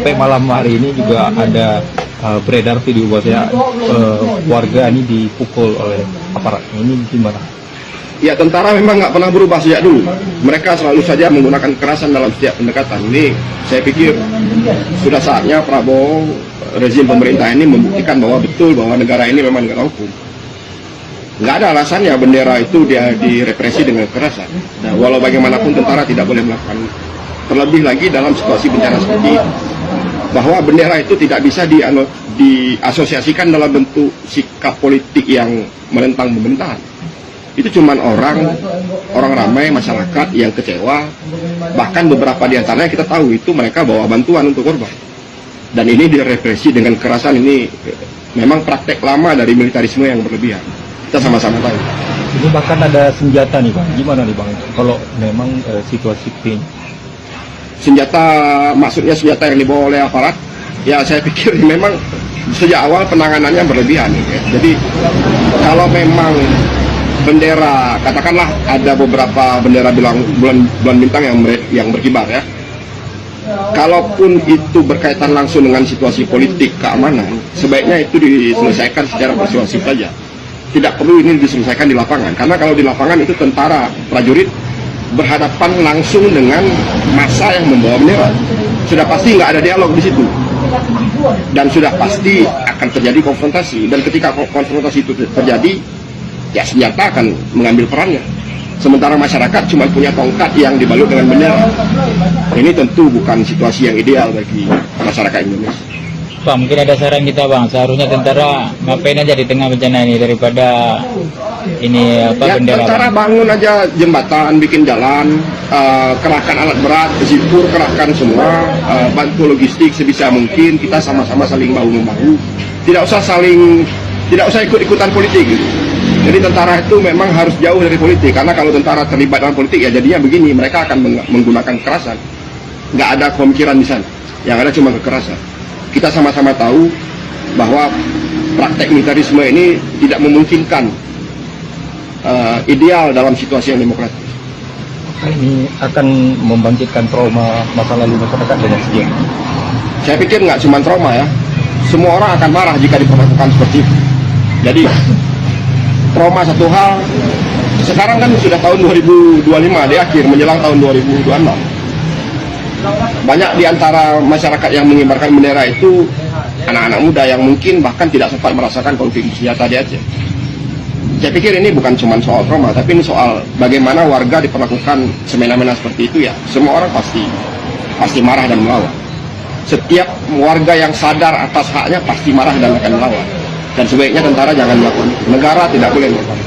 Sampai malam hari ini juga ada beredar video bahwasanya warga ini dipukul oleh aparat. Ini gimana? Ya, tentara memang nggak pernah berubah sejak dulu. Mereka selalu saja menggunakan kekerasan dalam setiap pendekatan. Ini saya pikir sudah saatnya Prabowo, rezim pemerintah ini membuktikan bahwa betul bahwa negara ini memang negara hukum. Nggak ada alasannya bendera itu dia direpresi dengan kekerasan. Nah, walau bagaimanapun tentara tidak boleh melakukan. Terlebih lagi dalam situasi bencana seperti ini, bahwa bendera itu tidak bisa diasosiasikan dalam bentuk sikap politik yang menentang pemerintahan. Itu cuman orang ramai masyarakat yang kecewa, bahkan beberapa di antaranya kita tahu itu mereka bawa bantuan untuk korban. Dan ini direpresi dengan kekerasan. Ini memang praktek lama dari militarisme yang berlebihan. Kita sama-sama tahu. Ini bahkan ada senjata nih Bang. Gimana nih Bang kalau memang situasi ini? Senjata, maksudnya senjata yang dibawa oleh aparat? Ya, saya pikir memang sejak awal penanganannya berlebihan. Ya. Jadi kalau memang bendera, katakanlah ada beberapa bendera bulan bintang yang berkibar ya. Kalaupun itu berkaitan langsung dengan situasi politik keamanan, sebaiknya itu diselesaikan secara persuasif saja. Tidak perlu ini diselesaikan di lapangan, karena kalau di lapangan itu tentara, prajurit berhadapan langsung dengan massa yang membawa bendera. Sudah pasti nggak ada dialog di situ, dan sudah pasti akan terjadi konfrontasi. Dan ketika konfrontasi itu terjadi, ya senjata akan mengambil perannya. Sementara masyarakat cuma punya tongkat yang dibalut dengan bendera. Ini tentu bukan situasi yang ideal bagi masyarakat Indonesia. Bang, mungkin ada saran kita Bang, seharusnya tentara ngapain aja di tengah bencana ini daripada ini ya, bendera. Tentara bangun aja jembatan, bikin jalan, kerahkan alat berat, sipur, kerahkan semua, bantu logistik sebisa mungkin. Kita sama-sama saling bahu-membahu. Tidak usah ikut-ikutan politik gitu. Jadi tentara itu memang harus jauh dari politik, karena kalau tentara terlibat dalam politik ya jadinya begini, mereka akan menggunakan kekerasan. Nggak ada pemikiran di sana, yang ada cuma kekerasan. Kita sama-sama tahu bahwa praktek militarisme ini tidak memungkinkan ideal dalam situasi yang demokratis. Ini akan membangkitkan trauma masa lalu masyarakat dengan sendiri. Saya pikir nggak cuma trauma ya, semua orang akan marah jika diperlakukan seperti itu. Jadi trauma satu hal, sekarang kan sudah tahun 2025 di akhir menjelang tahun 2026. Banyak di antara masyarakat yang mengibarkan bendera itu anak-anak muda yang mungkin bahkan tidak sempat merasakan konflik senjata di Aceh. Saya pikir ini bukan cuma soal trauma, tapi ini soal bagaimana warga diperlakukan semena-mena seperti itu ya. Semua orang pasti marah dan melawan. Setiap warga yang sadar atas haknya pasti marah dan akan melawan. Dan sebaiknya tentara jangan melakukan. Negara tidak boleh melakukan.